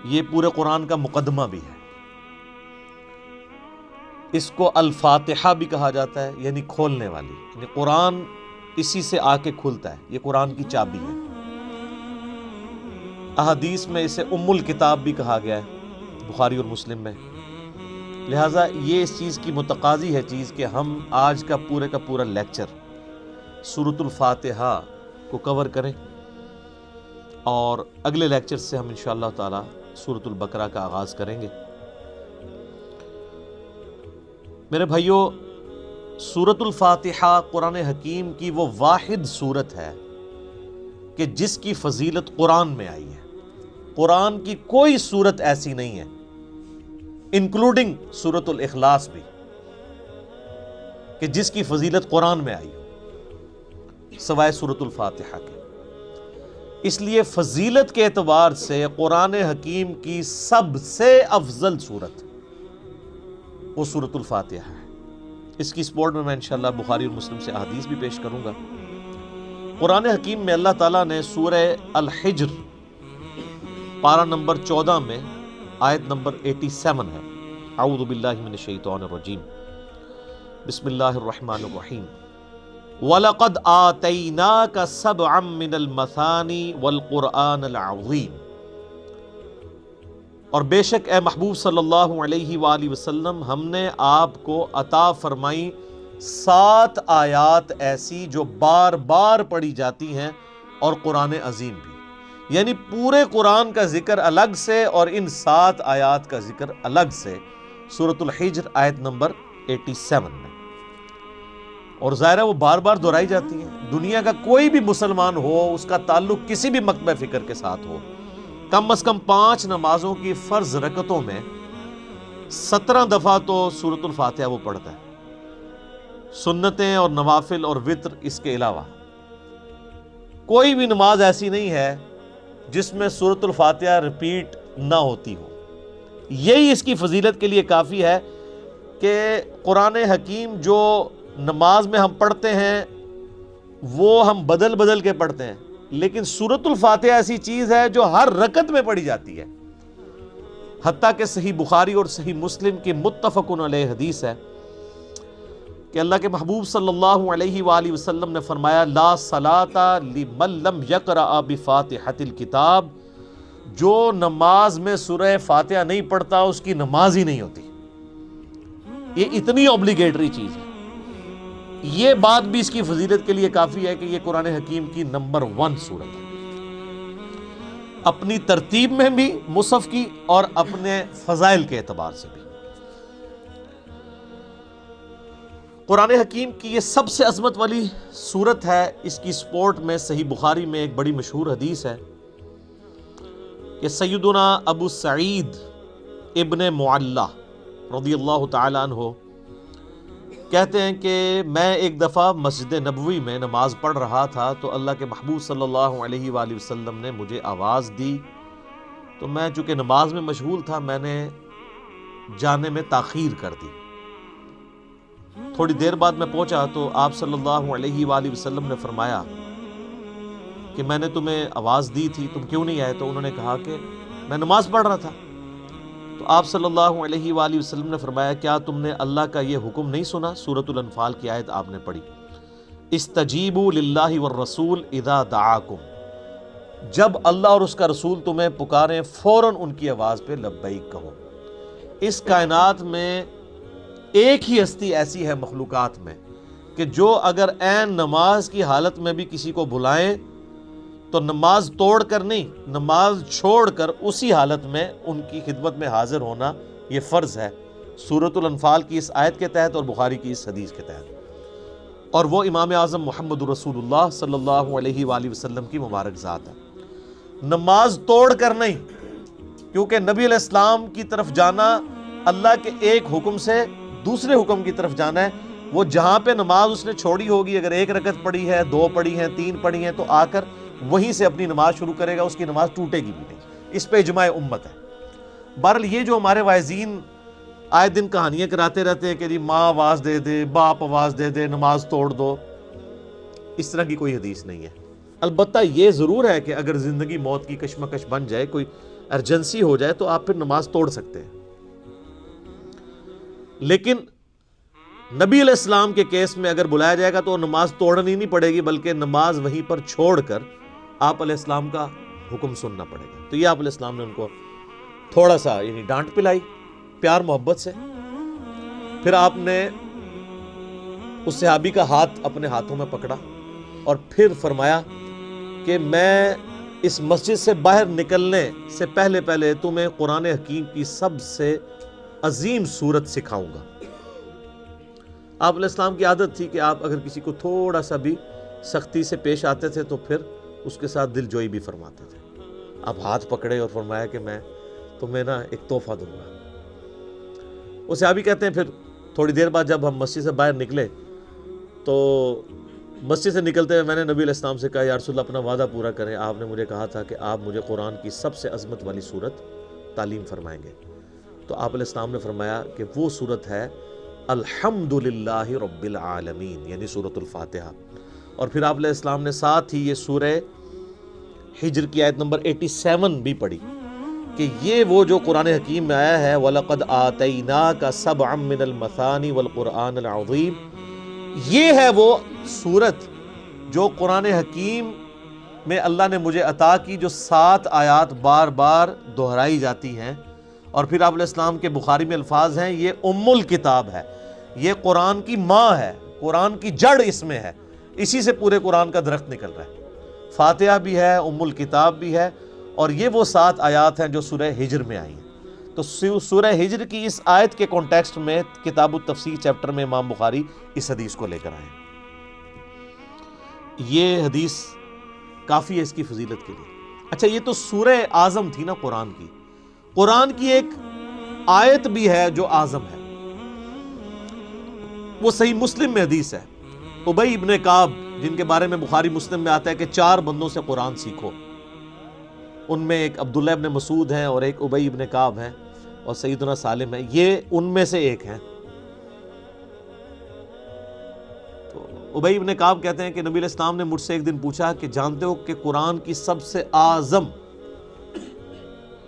یہ پورے قرآن کا مقدمہ بھی ہے۔ اس کو الفاتحہ بھی کہا جاتا ہے، یعنی کھولنے والی، یعنی قرآن اسی سے آ کے کھلتا ہے، یہ قرآن کی چابی ہے۔ احادیث میں اسے ام الکتاب بھی کہا گیا ہے، بخاری اور مسلم میں۔ لہٰذا یہ اس چیز کی متقاضی ہے چیز کہ ہم آج کا پورا لیکچر سورۃ الفاتحہ کو کور کریں، اور اگلے لیکچر سے ہم انشاءاللہ تعالی سورۃ البقرہ کا آغاز کریں گے۔ میرے بھائیو، سورۃ الفاتحہ قرآن حکیم کی وہ واحد سورت ہے کہ جس کی فضیلت قرآن میں آئی ہے۔ قرآن کی کوئی سورت ایسی نہیں ہے، انکلوڈنگ سورۃ الاخلاص بھی، کہ جس کی فضیلت قرآن میں آئی ہو سوائے سورۃ الفاتحہ کے۔ اس لیے فضیلت کے اعتبار سے قرآن حکیم کی سب سے افضل سورت وہ سورۃ الفاتحہ ہے۔ اس کی سپورٹ میں انشاءاللہ بخاری اور مسلم سے احادیث بھی پیش کروں گا۔ قرآن حکیم میں اللہ تعالیٰ نے سورہ الحجر پارہ نمبر 14 میں آیت نمبر 87 ہے، اعوذ باللہ من الشیطان الرجیم، بسم اللہ الرحمن الرحیم، وَلَقَدْ آتَيْنَاكَ سَبْعًا مِّنَ الْمَثَانِي وَالْقُرْآنَ الْعَظِيمِ، اور بے شک اے محبوب صلی اللہ علیہ وآلہ وسلم ہم نے آپ کو عطا فرمائی 7 آیات ایسی جو بار بار پڑھی جاتی ہیں، اور قرآن عظیم بھی، یعنی پورے قرآن کا ذکر الگ سے اور ان 7 آیات کا ذکر الگ سے سورۃ الحجر آیت نمبر 87 میں۔ اور ظاہر ہے وہ بار بار دہرائی جاتی ہیں۔ دنیا کا کوئی بھی مسلمان ہو، اس کا تعلق کسی بھی مکتبہ فکر کے ساتھ ہو، کم از کم 5 نمازوں کی فرض رکعتوں میں 17 دفعہ تو سورۃ الفاتحہ وہ پڑھتا ہے، سنتیں اور نوافل اور وتر اس کے علاوہ۔ کوئی بھی نماز ایسی نہیں ہے جس میں سورۃ الفاتحہ ریپیٹ نہ ہوتی ہو۔ یہی اس کی فضیلت کے لیے کافی ہے کہ قرآن حکیم جو نماز میں ہم پڑھتے ہیں وہ ہم بدل بدل کے پڑھتے ہیں، لیکن سورۃ الفاتحہ ایسی چیز ہے جو ہر رکعت میں پڑھی جاتی ہے۔ حتیٰ کہ صحیح بخاری اور صحیح مسلم کی متفق علیہ حدیث ہے کہ اللہ کے محبوب صلی اللہ علیہ وآلہ وسلم نے فرمایا، لا صلاۃ لمن لم یقرأ بفاتحۃ الکتاب، جو نماز میں سورہ فاتحہ نہیں پڑھتا اس کی نماز ہی نہیں ہوتی۔ یہ اتنی اوبلیگیٹری چیز ہے۔ یہ بات بھی اس کی فضیلت کے لیے کافی ہے کہ یہ قرآن حکیم کی نمبر 1 سورت ہے، اپنی ترتیب میں بھی مصحف کی اور اپنے فضائل کے اعتبار سے بھی۔ قرآن حکیم کی یہ سب سے عظمت والی سورت ہے۔ اس کی سپورٹ میں صحیح بخاری میں ایک بڑی مشہور حدیث ہے کہ سیدنا ابو سعید ابن معلہ رضی اللہ تعالی عنہ کہتے ہیں کہ میں ایک دفعہ مسجد نبوی میں نماز پڑھ رہا تھا تو اللہ کے محبوب صلی اللہ علیہ وآلہ وسلم نے مجھے آواز دی، تو میں چونکہ نماز میں مشغول تھا میں نے جانے میں تاخیر کر دی۔ تھوڑی دیر بعد میں پہنچا تو آپ صلی اللہ علیہ وآلہ وسلم نے فرمایا کہ میں نے تمہیں آواز دی تھی، تم کیوں نہیں آئے؟ تو انہوں نے کہا کہ میں نماز پڑھ رہا تھا۔ تو آپ صلی اللہ علیہ وآلہ وسلم نے فرمایا، کیا تم نے اللہ کا یہ حکم نہیں سنا؟ سورۃ الانفال کی آیت آپ نے پڑھی، استجیبوا للہ والرسول اذا دعاکم، جب اللہ اور اس کا رسول تمہیں پکاریں فوراً ان کی آواز پہ لبیک کہو۔ اس کائنات میں ایک ہی ہستی ایسی ہے مخلوقات میں کہ جو اگر عین نماز کی حالت میں بھی کسی کو بلائیں تو نماز توڑ کر نہیں، نماز چھوڑ کر اسی حالت میں ان کی خدمت میں حاضر ہونا یہ فرض ہے، سورۃ الانفال کی اس آیت کے تحت اور بخاری کی اس حدیث کے تحت۔ اور وہ امام اعظم محمد رسول اللہ صلی اللہ علیہ وآلہ وسلم کی مبارک ذات ہے۔ نماز توڑ کر نہیں، کیونکہ نبی علیہ السلام کی طرف جانا اللہ کے ایک حکم سے دوسرے حکم کی طرف جانا ہے۔ وہ جہاں پہ نماز اس نے چھوڑی ہوگی، اگر 1 رکعت پڑھی ہے، 2 پڑھی ہیں، 3 پڑھی ہیں، تو آ کر وہیں سے اپنی نماز شروع کرے گا، اس کی نماز ٹوٹے گی بھی نہیں۔ اس پہ اجماع امت ہے۔ بہرحال یہ جو ہمارے واعظین آئے دن کہانیاں کراتے رہتے ہیں کہ جی ماں آواز دے دے، باپ آواز دے دے، نماز توڑ دو، اس طرح کی کوئی حدیث نہیں ہے۔ البتہ یہ ضرور ہے کہ اگر زندگی موت کی کشمکش بن جائے، کوئی ارجنسی ہو جائے تو آپ پھر نماز توڑ سکتے ہیں، لیکن نبی علیہ السلام کے کیس میں اگر بلایا جائے گا تو نماز توڑنی نہیں پڑے گی، بلکہ نماز وہیں پر چھوڑ کر آپ علیہ السلام کا حکم سننا پڑے گا۔ تو یہ آپ علیہ السلام نے ان کو تھوڑا سا یعنی ڈانٹ پلائی پیار محبت سے۔ پھر آپ نے اس صحابی کا ہاتھ اپنے ہاتھوں میں پکڑا اور پھر فرمایا کہ میں اس مسجد سے باہر نکلنے سے پہلے تمہیں قرآن حکیم کی سب سے عظیم سورت سکھاؤں گا۔ آپ علیہ السلام کی عادت تھی کہ آپ اگر کسی کو تھوڑا سا بھی سختی سے پیش آتے تھے تو پھر اس کے ساتھ دل جوئی بھی فرماتے تھے۔ آپ ہاتھ پکڑے اور فرمایا کہ میں تمہیں ایک تحفہ دوں گا۔ وہ صحابی کہتے ہیں پھر تھوڑی دیر بعد جب ہم مسجد سے باہر نکلے تو مسجد سے نکلتے ہوئے میں نے نبی علیہ السلام سے کہا یا رسول اللہ اپنا وعدہ پورا کریں، آپ نے مجھے کہا تھا کہ آپ مجھے قرآن کی سب سے عظمت والی سورت تعلیم فرمائیں گے۔ تو آپ علیہ السلام نے فرمایا کہ وہ سورت ہے الحمدللہ رب العالمین، یعنی سورۃ الفاتحہ۔ اور پھر آپ علیہ السلام نے ساتھ ہی یہ سورہ ہجر کی آیت نمبر 87 بھی پڑھی کہ یہ وہ جو قرآن حکیم میں آیا ہے وَلَقَدْ آتَيْنَاكَ سَبْعًا مِّنَ الْمَثَانِ وَالْقُرْآنِ الْعَظِيمِ، یہ ہے وہ سورت جو قرآن حکیم میں اللہ نے مجھے عطا کی، جو 7 آیات بار بار دہرائی جاتی ہیں۔ اور پھر آپ علیہ السلام کے بخاری میں الفاظ ہیں یہ ام الکتاب ہے، یہ قرآن کی ماں ہے، قرآن کی جڑ اس میں ہے، اسی سے پورے قرآن کا درخت نکل رہا ہے۔ فاتحہ بھی ہے، ام الکتاب بھی ہے، اور یہ وہ 7 آیات ہیں جو سورہ ہجر میں آئی ہیں۔ تو سورہ ہجر کی اس آیت کے کانٹیکسٹ میں کتاب التفسیر چیپٹر میں امام بخاری اس حدیث کو لے کر آئے ہیں۔ یہ حدیث کافی ہے اس کی فضیلت کے لیے۔ اچھا، یہ تو سورہ اعظم تھی نا قرآن کی۔ قرآن کی ایک آیت بھی ہے جو اعظم ہے، وہ صحیح مسلم میں حدیث ہے۔ ابی ابن کعب، جن کے بارے میں بخاری مسلم میں آتا ہے کہ 4 بندوں سے قرآن سیکھو، ان میں ایک عبداللہ ابن مسعود ہیں اور ایک ابی ابن کعب ہیں اور سیدنا سالم ہے، یہ ان میں سے ایک ہیں۔ تو ابی ابن کعب کہتے ہیں کہ نبی علیہ السلام نے مجھ سے ایک دن پوچھا کہ جانتے ہو کہ قرآن کی سب سے اعظم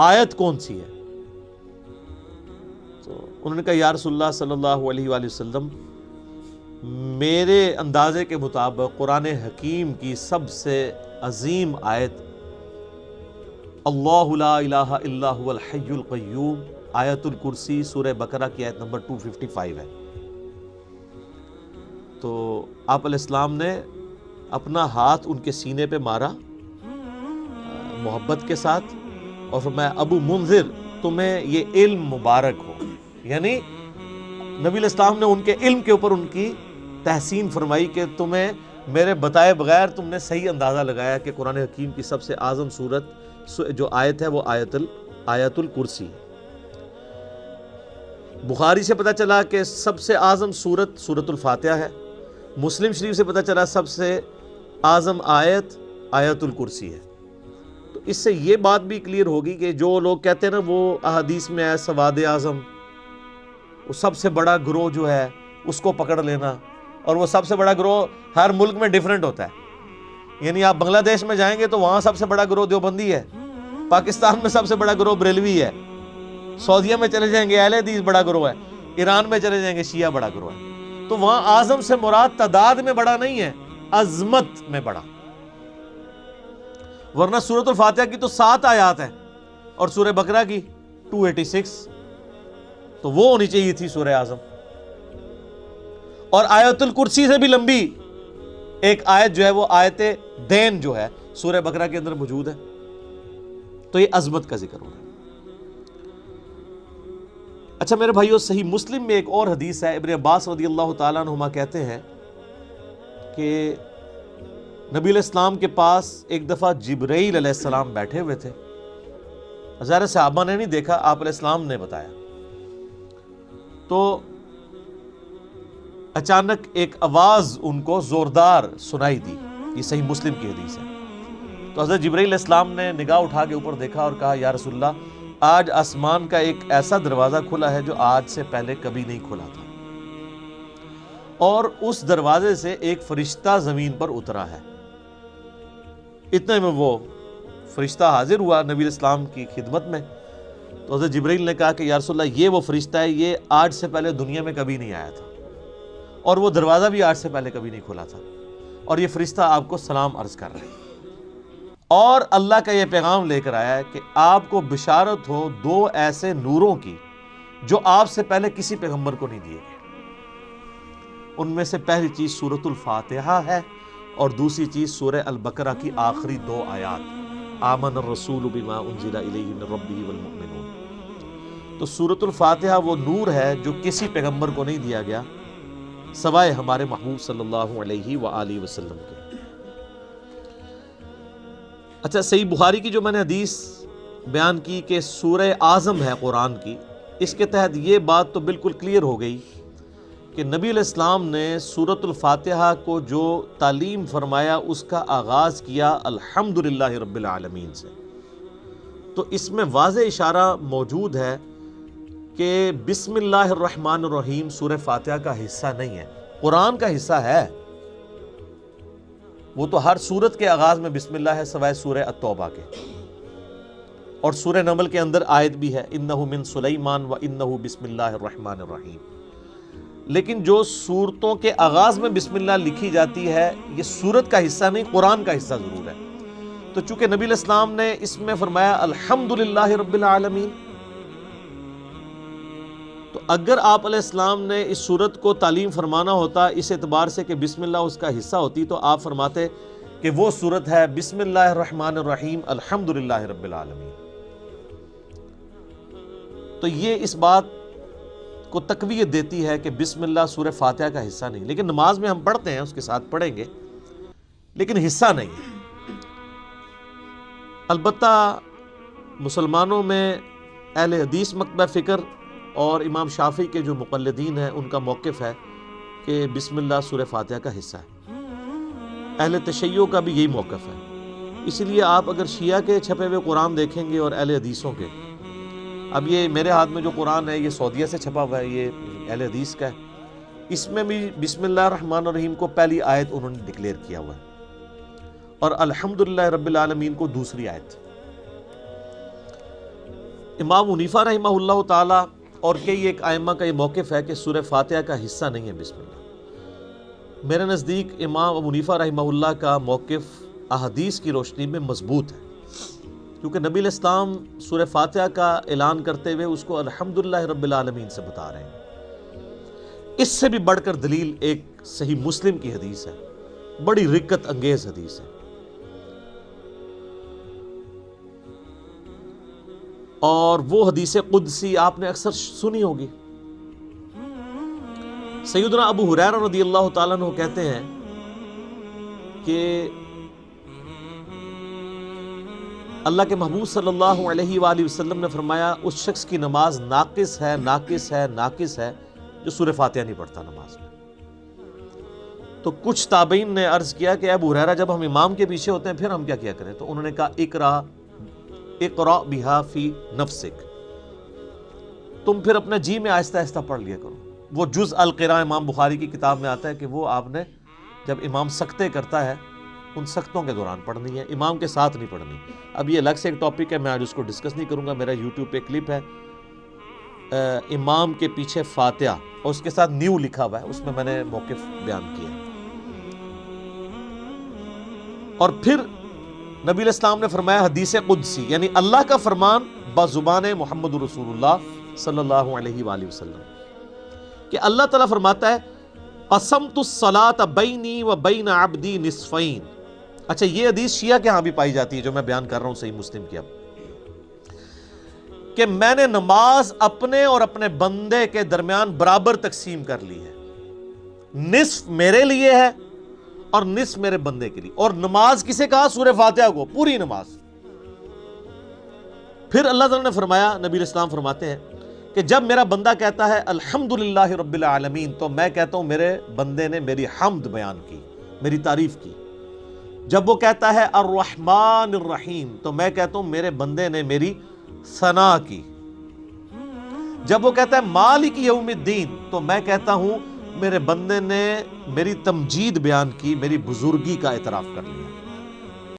آیت کون سی ہے؟ تو انہوں نے کہا یا رسول اللہ صلی اللہ علیہ وآلہ وسلم، میرے اندازے کے مطابق قرآن حکیم کی سب سے عظیم آیت اللہ لا الہ الا هو الحی القیوم، آیت الکرسی، سورہ بقرہ کی آیت نمبر 255 ہے۔ تو آپ علیہ السلام نے اپنا ہاتھ ان کے سینے پہ مارا محبت کے ساتھ اور فرمایا ابو منذر، تمہیں یہ علم مبارک ہو، یعنی نبی علیہ السلام نے ان کے علم کے اوپر ان کی تحسین فرمائی کہ تمہیں میرے بتائے بغیر تم نے صحیح اندازہ لگایا کہ قرآن حکیم کی سب سے اعظم سورت جو آیت ہے وہ آیت الکرسی ہے۔ بخاری سے پتہ چلا کہ سب سے اعظم سورت سورۃ الفاتحہ ہے، مسلم شریف سے پتہ چلا سب سے اعظم آیت آیت الکرسی ہے۔ تو اس سے یہ بات بھی کلیئر ہوگی کہ جو لوگ کہتے ہیں نا وہ احادیث میں ہے سواد اعظم، وہ سب سے بڑا گروہ جو ہے اس کو پکڑ لینا، اور وہ سب سے بڑا گروہ ہر ملک میں ڈیفرنٹ ہوتا ہے۔ یعنی آپ بنگلہ دیش میں جائیں گے تو وہاں سب سے بڑا گروہ دیوبندی ہے، پاکستان میں سب سے بڑا گروہ بریلوی ہے، سعودیہ میں چلے جائیں گے اہل حدیث بڑا گروہ ہے، ایران میں چلے جائیں گے شیعہ بڑا گروہ ہے۔ تو وہاں اعظم سے مراد تعداد میں بڑا نہیں ہے، عظمت میں بڑا۔ ورنہ سورۃ الفاتحہ کی تو 7 آیات ہیں اور سورہ بقرہ کی 286، تو وہ ہونی چاہیے تھی سورہ اعظم۔ اور آیت الکرسی سے بھی لمبی ایک آیت جو ہے وہ آیت دین جو ہے سورہ بقرہ کے اندر موجود ہے۔ تو یہ عظمت کا ذکر ہو رہا ہے۔ اچھا میرے بھائیو، صحیح مسلم میں ایک اور حدیث ہے، ابن عباس رضی اللہ تعالیٰ عنہما کہتے ہیں کہ نبی علیہ السلام کے پاس ایک دفعہ جبرائیل علیہ السلام بیٹھے ہوئے تھے، ظاہر صحابہ نے نہیں دیکھا، آپ علیہ السلام نے بتایا۔ تو اچانک ایک آواز ان کو زوردار سنائی دی، یہ صحیح مسلم کی حدیث ہے۔ تو حضرت جبرائیل علیہ السلام نے نگاہ اٹھا کے اوپر دیکھا اور کہا یا رسول اللہ، آج آسمان کا ایک ایسا دروازہ کھلا ہے جو آج سے پہلے کبھی نہیں کھلا تھا، اور اس دروازے سے ایک فرشتہ زمین پر اترا ہے۔ اتنے میں وہ فرشتہ حاضر ہوا نبی الاسلام کی خدمت میں، تو حضرت جبرائیل نے کہا کہ یا رسول اللہ یہ وہ فرشتہ ہے، یہ آج سے پہلے دنیا میں کبھی نہیں آیا تھا، اور وہ دروازہ بھی آج سے پہلے کبھی نہیں کھولا تھا، اور یہ فرشتہ آپ کو سلام عرض کر رہا ہے، اور اللہ کا یہ پیغام لے کر آیا ہے کہ آپ کو بشارت ہو دو ایسے نوروں کی جو آپ سے پہلے کسی پیغمبر کو نہیں دیے گئے۔ ان میں سے پہلی چیز سورۃ الفاتحہ ہے، اور دوسری چیز سورہ البقرہ کی آخری 2 آیات، آمن الرسول بما انزل الیہ من ربہ والمؤمنون۔ تو سورۃ الفاتحہ وہ نور ہے جو کسی پیغمبر کو نہیں دیا گیا سوائے ہمارے محبوب صلی اللہ علیہ وآلہ وسلم کے۔ اچھا، صحیح بخاری کی جو میں نے حدیث بیان کی کہ سورہ اعظم ہے قرآن کی، اس کے تحت یہ بات تو بالکل کلیئر ہو گئی کہ نبی علیہ السلام نے سورۃ الفاتحہ کو جو تعلیم فرمایا اس کا آغاز کیا الحمدللہ رب العالمین سے۔ تو اس میں واضح اشارہ موجود ہے کہ بسم اللہ الرحمن الرحیم سورہ فاتحہ کا حصہ نہیں ہے، قرآن کا حصہ ہے۔ وہ تو ہر سورت کے آغاز میں بسم اللہ ہے سوائے سورہ التوبہ کے، اور سورہ نمل کے اندر آیت بھی ہے انہ من سلیمان و انہ بسم اللہ الرحمن الرحیم۔ لیکن جو سورتوں کے آغاز میں بسم اللہ لکھی جاتی ہے یہ سورت کا حصہ نہیں، قرآن کا حصہ ضرور ہے۔ تو چونکہ نبی علیہ السلام نے اس میں فرمایا الحمدللہ رب العالمین، تو اگر آپ علیہ السلام نے اس سورت کو تعلیم فرمانا ہوتا اس اعتبار سے کہ بسم اللہ اس کا حصہ ہوتی، تو آپ فرماتے کہ وہ سورت ہے بسم اللہ الرحمن الرحیم الحمدللہ رب العالمین۔ تو یہ اس بات کو تقویت دیتی ہے کہ بسم اللہ سورہ فاتحہ کا حصہ نہیں، لیکن نماز میں ہم پڑھتے ہیں، اس کے ساتھ پڑھیں گے، لیکن حصہ نہیں۔ البتہ مسلمانوں میں اہل حدیث مکتبہ فکر اور امام شافعی کے جو مقلدین ہیں ان کا موقف ہے کہ بسم اللہ سورہ فاتحہ کا حصہ ہے۔ اہل تشیع کا بھی یہی موقف ہے۔ اسی لیے آپ اگر شیعہ کے چھپے ہوئے قرآن دیکھیں گے اور اہل حدیثوں کے، اب یہ میرے ہاتھ میں جو قرآن ہے یہ سعودیہ سے چھپا ہوا ہے، یہ اہل حدیث کا ہے، اس میں بھی بسم اللہ الرحمن الرحیم کو پہلی آیت انہوں نے ڈکلیئر کیا ہوا ہے، اور الحمدللہ رب العالمین کو دوسری آیت۔ امام حنیفہ رحمہ اللہ تعالی اور کئی ایک ائمہ کا یہ موقف ہے کہ سورہ فاتحہ کا حصہ نہیں ہے بسم اللہ۔ میرے نزدیک امام ابو حنیفہ رحمہ اللہ کا موقف احادیث کی روشنی میں مضبوط ہے، کیونکہ نبی علیہ السلام سورہ فاتحہ کا اعلان کرتے ہوئے اس کو الحمدللہ رب العالمین سے بتا رہے ہیں۔ اس سے بھی بڑھ کر دلیل ایک صحیح مسلم کی حدیث ہے، بڑی رقت انگیز حدیث ہے، اور وہ حدیث قدسی آپ نے اکثر سنی ہوگی۔ سیدنا ابو ہریرہ رضی اللہ تعالیٰ عنہ کہتے ہیں کہ اللہ کے محبوب صلی اللہ علیہ وآلہ وسلم نے فرمایا اس شخص کی نماز ناقص ہے، ناقص ہے، ناقص ہے جو سورہ فاتحہ نہیں پڑھتا نماز میں۔ تو کچھ تابعین نے عرض کیا کہ ابو ہریرہ جب ہم امام کے پیچھے ہوتے ہیں پھر ہم کیا کریں؟ تو انہوں نے کہا اقرأ بہا فی نفسک، تم پھر اپنے جی میں آہستہ آہستہ پڑھ لیا کرو۔ وہ جز القراء امام بخاری کی کتاب میں آتا ہے کہ وہ آپ نے جب امام سکتے کرتا ہے ان سختوں کے دوران پڑھنی ہے، امام کے ساتھ نہیں پڑھنی۔ اب یہ الگ سے ایک ٹاپک ہے، میں آج اس کو ڈسکس نہیں کروں گا۔ میرا یوٹیوب پہ کلپ ہے امام کے پیچھے فاتحہ اور اس کے ساتھ نیو لکھا ہوا ہے، اس میں نے موقف بیان کیا۔ اور پھر نبی علیہ السلام نے فرمایا حدیث قدسی، یعنی اللہ کا فرمان بزبان محمد رسول اللہ صلی اللہ علیہ وآلہ وسلم، کہ اللہ تعالیٰ فرماتا ہے قسمت الصلاۃ بینی و بین عبدی نصفین۔ اچھا، یہ حدیث شیعہ کے ہاں بھی پائی جاتی ہے جو میں بیان کر رہا ہوں صحیح مسلم کی، اب کہ میں نے نماز اپنے اور اپنے بندے کے درمیان برابر تقسیم کر لی ہے، نصف میرے لیے ہے اور نصف میرے بندے کے لیے۔ اور نماز کسے کہا؟ سورہ فاتحہ کو، پوری نماز۔ پھر اللہ تعالیٰ نے فرمایا، نبی علیہ السلام فرماتے ہیں کہ جب میرا بندہ کہتا ہے الحمدللہ رب العالمین، تو میں کہتا ہوں میرے بندے نے میری حمد بیان کی، میری تعریف کی۔ جب وہ کہتا ہے الرحمن الرحیم، تو میں کہتا ہوں میرے بندے نے میری ثنا کی۔ جب وہ کہتا ہے مالک یوم الدین، تو میں کہتا ہوں میرے بندے نے میری تمجید بیان کی، میری بزرگی کا اعتراف کر لیا۔